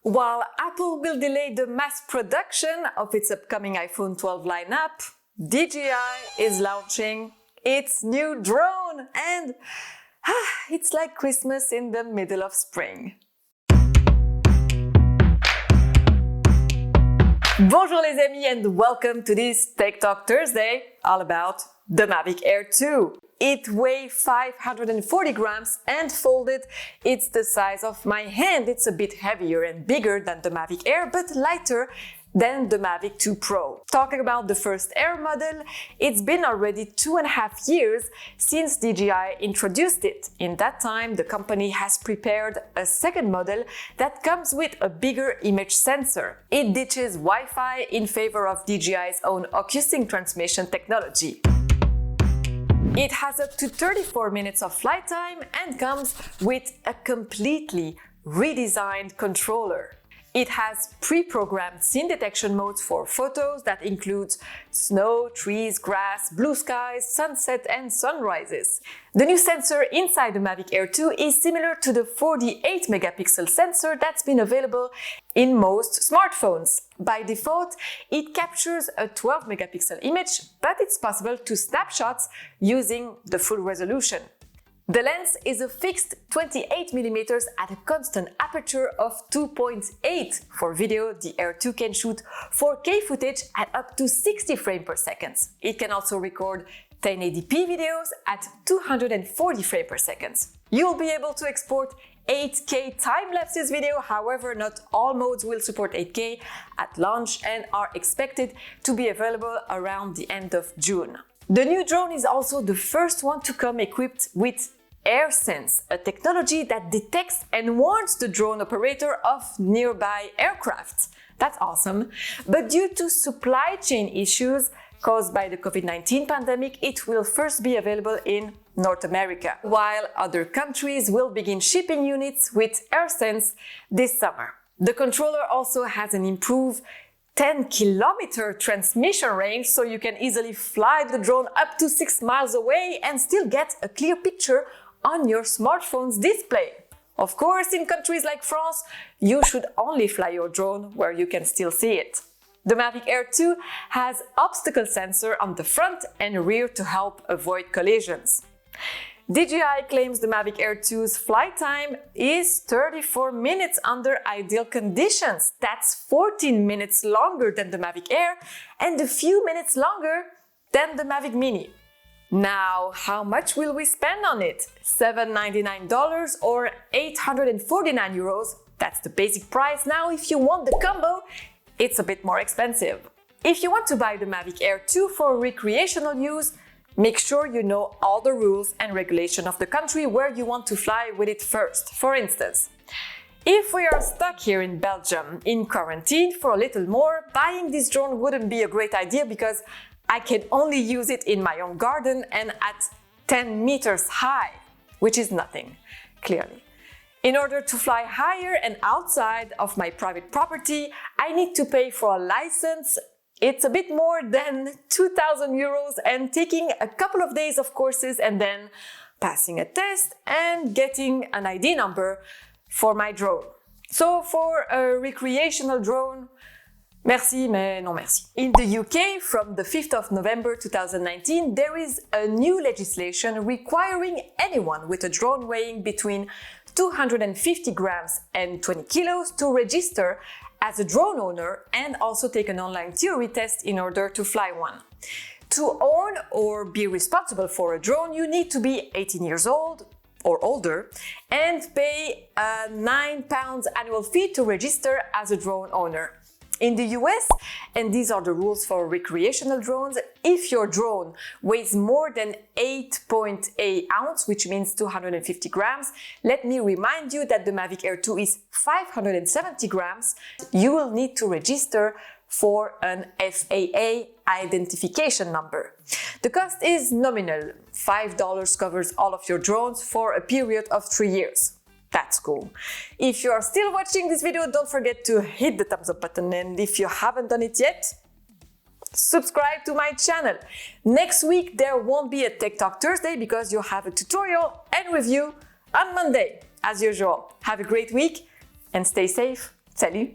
While Apple will delay the mass production of its upcoming iPhone 12 lineup, DJI is launching its new drone, and it's like Christmas in the middle of spring. Bonjour les amis and welcome to this Tech Talk Thursday, all about the Mavic Air 2. It weighs 540 grams and folded, it's the size of my hand. It's a bit heavier and bigger than the Mavic Air, but lighter than the Mavic 2 Pro. Talking about the first Air model, it's been already 2.5 years since DJI introduced it. In that time, the company has prepared a second model that comes with a bigger image sensor. It ditches Wi-Fi in favor of DJI's own acoustic transmission technology. It has up to 34 minutes of flight time and comes with a completely redesigned controller. It has pre-programmed scene detection modes for photos that includes snow, trees, grass, blue skies, sunset and sunrises. The new sensor inside the Mavic Air 2 is similar to the 48 megapixel sensor that's been available in most smartphones. By default, it captures a 12 megapixel image, but it's possible to snapshots using the full resolution. The lens is a fixed 28mm at a constant aperture of 2.8. For video, the Air 2 can shoot 4K footage at up to 60 frames per second. It can also record 1080p videos at 240 frames per second. You'll be able to export 8K time-lapses video, however, not all modes will support 8K at launch and are expected to be available around the end of June. The new drone is also the first one to come equipped with AirSense, a technology that detects and warns the drone operator of nearby aircraft. That's awesome. But due to supply chain issues caused by the COVID-19 pandemic, it will first be available in North America, while other countries will begin shipping units with AirSense this summer. The controller also has an improved 10-kilometer transmission range, so you can easily fly the drone up to 6 miles away and still get a clear picture on your smartphone's display. Of course, in countries like France, you should only fly your drone where you can still see it. The Mavic Air 2 has obstacle sensor on the front and rear to help avoid collisions. DJI claims the Mavic Air 2's flight time is 34 minutes under ideal conditions. That's 14 minutes longer than the Mavic Air and a few minutes longer than the Mavic Mini. Now, how much will we spend on it? $799 or 849 euros? That's the basic price. Now, if you want the combo, it's a bit more expensive. If you want to buy the Mavic Air 2 for recreational use, make sure you know all the rules and regulations of the country where you want to fly with it first. For instance, if we are stuck here in Belgium in quarantine for a little more, buying this drone wouldn't be a great idea because I can only use it in my own garden and at 10 meters high, which is nothing, clearly. In order to fly higher and outside of my private property, I need to pay for a license. It's a bit more than 2,000 euros and taking a couple of days of courses and then passing a test and getting an ID number for my drone. So for a recreational drone, merci, mais non merci. In the UK, from the 5th of November 2019, there is a new legislation requiring anyone with a drone weighing between 250 grams and 20 kilos to register as a drone owner and also take an online theory test in order to fly one. To own or be responsible for a drone, you need to be 18 years old or older and pay a £9 annual fee to register as a drone owner. In the US, and these are the rules for recreational drones, if your drone weighs more than 8.8 ounces, which means 250 grams, let me remind you that the Mavic Air 2 is 570 grams, you will need to register for an FAA identification number. The cost is nominal. $5 covers all of your drones for a period of 3 years. That's cool. If you are still watching this video, don't forget to hit the thumbs up button, and if you haven't done it yet, subscribe to my channel. Next week there won't be a Tech Talk Thursday because you have a tutorial and review on Monday. As usual, have a great week and stay safe. Salut!